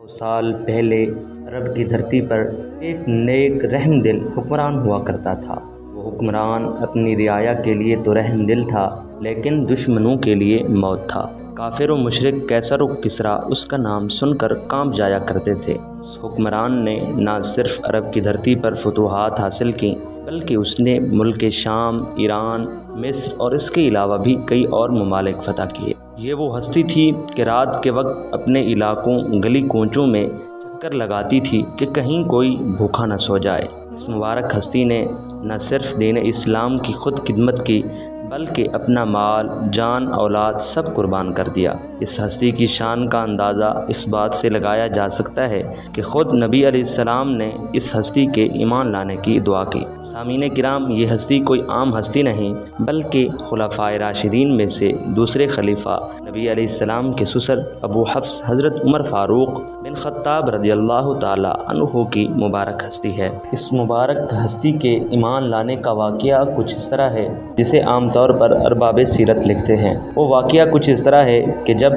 سال پہلے عرب کی دھرتی پر ایک نیک رحم دل حکمران ہوا کرتا تھا۔ وہ حکمران اپنی رعایا کے لیے تو رحم دل تھا، لیکن دشمنوں کے لیے موت تھا۔ کافر و مشرک قیصر و کسریٰ اس کا نام سن کر کانپ جایا کرتے تھے۔ اس حکمران نے نہ صرف عرب کی دھرتی پر فتوحات حاصل کیں، بلکہ اس نے ملک شام، ایران، مصر اور اس کے علاوہ بھی کئی اور ممالک فتح کیے۔ یہ وہ ہستی تھی کہ رات کے وقت اپنے علاقوں، گلی کوچوں میں چکر لگاتی تھی کہ کہیں کوئی بھوکا نہ سو جائے۔ اس مبارک ہستی نے نہ صرف دین اسلام کی خود خدمت کی، بلکہ اپنا مال، جان، اولاد سب قربان کر دیا۔ اس ہستی کی شان کا اندازہ اس بات سے لگایا جا سکتا ہے کہ خود نبی علیہ السلام نے اس ہستی کے ایمان لانے کی دعا کی۔ سامعین کرام، یہ ہستی کوئی عام ہستی نہیں، بلکہ خلفائے راشدین میں سے دوسرے خلیفہ نبی علیہ السلام کے سسر ابو حفص حضرت عمر فاروق بن خطاب رضی اللہ تعالی عنہ کی مبارک ہستی ہے۔ اس مبارک ہستی کے ایمان لانے کا واقعہ کچھ اس طرح ہے جسے عام طور پر ارباب سیرت لکھتے ہیں۔ وہ واقعہ کچھ اس طرح ہے کہ جب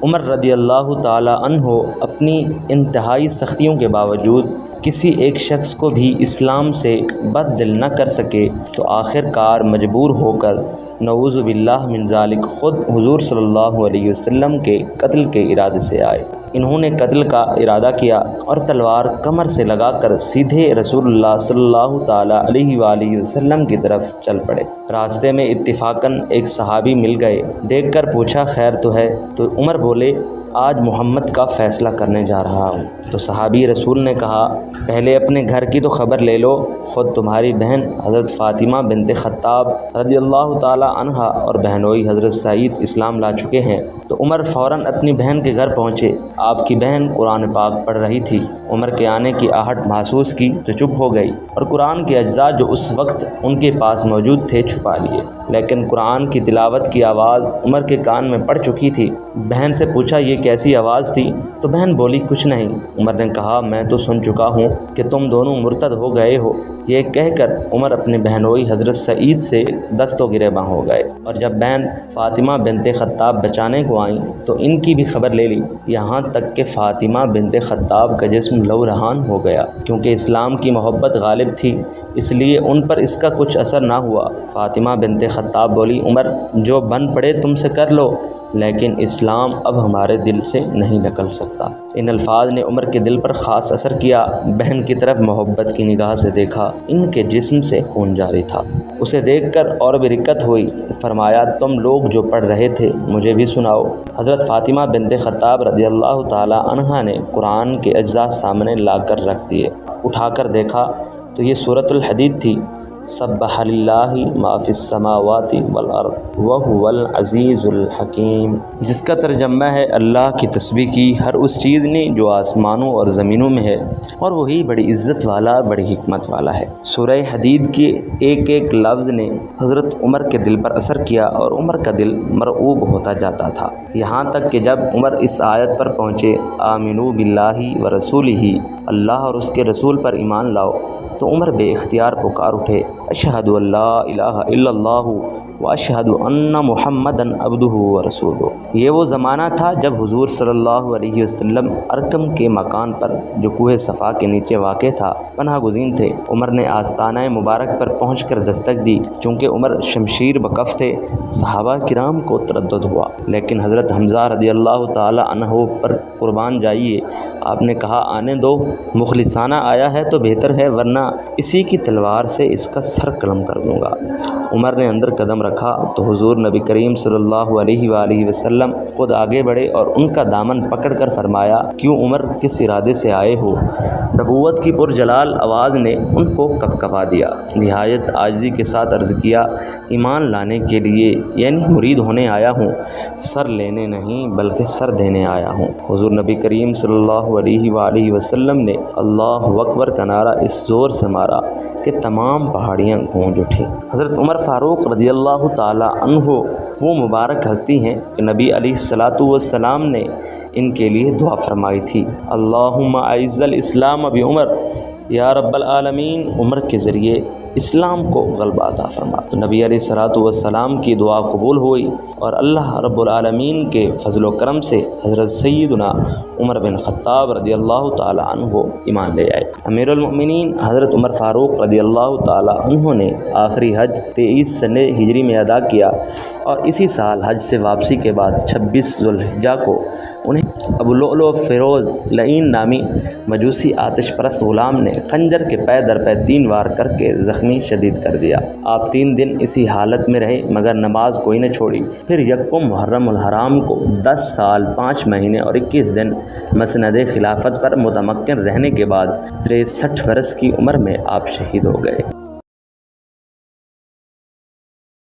عمر رضی اللہ تعالی عنہ اپنی انتہائی سختیوں کے باوجود کسی ایک شخص کو بھی اسلام سے بد دل نہ کر سکے تو آخر کار مجبور ہو کر نعوذ باللہ من ذالک خود حضور صلی اللہ علیہ وسلم کے قتل کے ارادے سے آئے۔ انہوں نے قتل کا ارادہ کیا اور تلوار کمر سے لگا کر سیدھے رسول اللہ صلی اللہ تعالی علیہ وآلہ وسلم کی طرف چل پڑے۔ راستے میں اتفاقاً ایک صحابی مل گئے۔ دیکھ کر پوچھا، خیر تو ہے؟ تو عمر بولے، آج محمد کا فیصلہ کرنے جا رہا ہوں۔ تو صحابی رسول نے کہا، پہلے اپنے گھر کی تو خبر لے لو، خود تمہاری بہن حضرت فاطمہ بنت خطاب رضی اللہ تعالی عنہا اور بہنوئی حضرت سعید اسلام لا چکے ہیں۔ تو عمر فوراً اپنی بہن کے گھر پہنچے۔ آپ کی بہن قرآن پاک پڑھ رہی تھی۔ عمر کے آنے کی آہٹ محسوس کی تو چپ ہو گئی اور قرآن کے اجزاء جو اس وقت ان کے پاس موجود تھے چھپا لیے، لیکن قرآن کی تلاوت کی آواز عمر کے کان میں پڑ چکی تھی۔ بہن سے پوچھا، یہ کیسی آواز تھی؟ تو بہن بولی، کچھ نہیں۔ عمر نے کہا، میں تو سن چکا ہوں کہ تم دونوں مرتد ہو گئے ہو۔ یہ کہہ کر عمر اپنے بہنوئی حضرت سعید سے دست و گریباں ہو گئے، اور جب بہن فاطمہ بنت خطاب بچانے کو آئیں تو ان کی بھی خبر لے لی، یہاں تک کہ فاطمہ بنت خطاب کا جسم لو رہان ہو گیا۔ کیونکہ اسلام کی محبت غالب تھی، اس لیے ان پر اس کا کچھ اثر نہ ہوا۔ فاطمہ بنت خطاب بولی، عمر جو بن پڑے تم سے کر لو، لیکن اسلام اب ہمارے دل سے نہیں نکل سکتا۔ ان الفاظ نے عمر کے دل پر خاص اثر کیا۔ بہن کی طرف محبت کی نگاہ سے دیکھا، ان کے جسم سے خون جاری تھا۔ اسے دیکھ کر اور بھی رکت ہوئی۔ فرمایا، تم لوگ جو پڑھ رہے تھے مجھے بھی سناؤ۔ حضرت فاطمہ بنت خطاب رضی اللہ تعالی عنہا نے قرآن کے اجزاء سامنے لا کر رکھ دیے۔ اٹھا کر دیکھا تو یہ سورۃ الحدید تھی۔ سبح للہ ما فی السماوات والارض وہو العزیز الحکیم، جس کا ترجمہ ہے اللہ کی تسبیح کی ہر اس چیز نے جو آسمانوں اور زمینوں میں ہے، اور وہی بڑی عزت والا، بڑی حکمت والا ہے۔ سورہ حدید کے ایک ایک لفظ نے حضرت عمر کے دل پر اثر کیا اور عمر کا دل مرعوب ہوتا جاتا تھا، یہاں تک کہ جب عمر اس آیت پر پہنچے، آمنوا باللہ ورسولہ، اللہ اور اس کے رسول پر ایمان لاؤ، تو عمر بے اختیار پکار اٹھے، اشہد ان لا الہ الا اللہ واشہد ان محمدا عبدہ ورسولہ۔ یہ وہ زمانہ تھا جب حضور صلی اللہ علیہ وسلم ارقم کے مکان پر جو کوہ صفا کے نیچے واقع تھا پناہ گزین تھے۔ عمر نے آستانہ مبارک پر پہنچ کر دستک دی۔ چونکہ عمر شمشیر بکف تھے، صحابہ کرام کو تردد ہوا، لیکن حضرت حمزہ رضی اللہ تعالی عنہ پر قربان جائیے، آپ نے کہا، آنے دو، مخلصانہ آیا ہے تو بہتر ہے، ورنہ اسی کی تلوار سے اس کا سر قلم کر دوں گا۔ عمر نے اندر قدم رکھا تو حضور نبی کریم صلی اللہ علیہ وآلہ وسلم خود آگے بڑھے اور ان کا دامن پکڑ کر فرمایا، کیوں عمر، کس ارادے سے آئے ہو؟ نبوت کی پرجلال آواز نے ان کو کپکپا دیا۔ نہایت عاجزی کے ساتھ عرض کیا، ایمان لانے کے لیے، یعنی مرید ہونے آیا ہوں، سر لینے نہیں بلکہ سر دینے آیا ہوں۔ حضور نبی کریم صلی اللہ علیہ وآلہ وسلم نے اللہ اکبر کا نعرہ اس زور سے مارا کہ تمام پہاڑیاں گونج اٹھیں۔ حضرت عمر فاروق رضی اللہ تعالی عنہ وہ مبارک ہستی ہیں کہ نبی علیہ الصلاۃ والسلام نے ان کے لیے دعا فرمائی تھی، اللہم اعز الاسلام بعمر، یا رب العالمین، عمر کے ذریعے اسلام کو غلبہ عطا فرما۔ نبی علیہ الصلوۃ والسلام کی دعا قبول ہوئی اور اللہ رب العالمین کے فضل و کرم سے حضرت سیدنا عمر بن خطاب رضی اللہ تعالی عنہ ایمان لے آئے۔ امیر المؤمنین حضرت عمر فاروق رضی اللہ تعالی عنہ نے آخری حج 23 سن ہجری میں ادا کیا اور اسی سال حج سے واپسی کے بعد 26 ذوالحجہ کو انہیں ابو لؤلؤ فیروز لعین نامی مجوسی آتش پرست غلام نے خنجر کے پے در پے 3 وار کر کے زخمی شدید کر دیا۔ آپ 3 دن اسی حالت میں رہے مگر نماز کوئی نہ چھوڑی۔ پھر یکم محرم الحرام کو 10 سال 5 مہینے اور 21 دن مسند خلافت پر متمکن رہنے کے بعد 63 برس کی عمر میں آپ شہید ہو گئے۔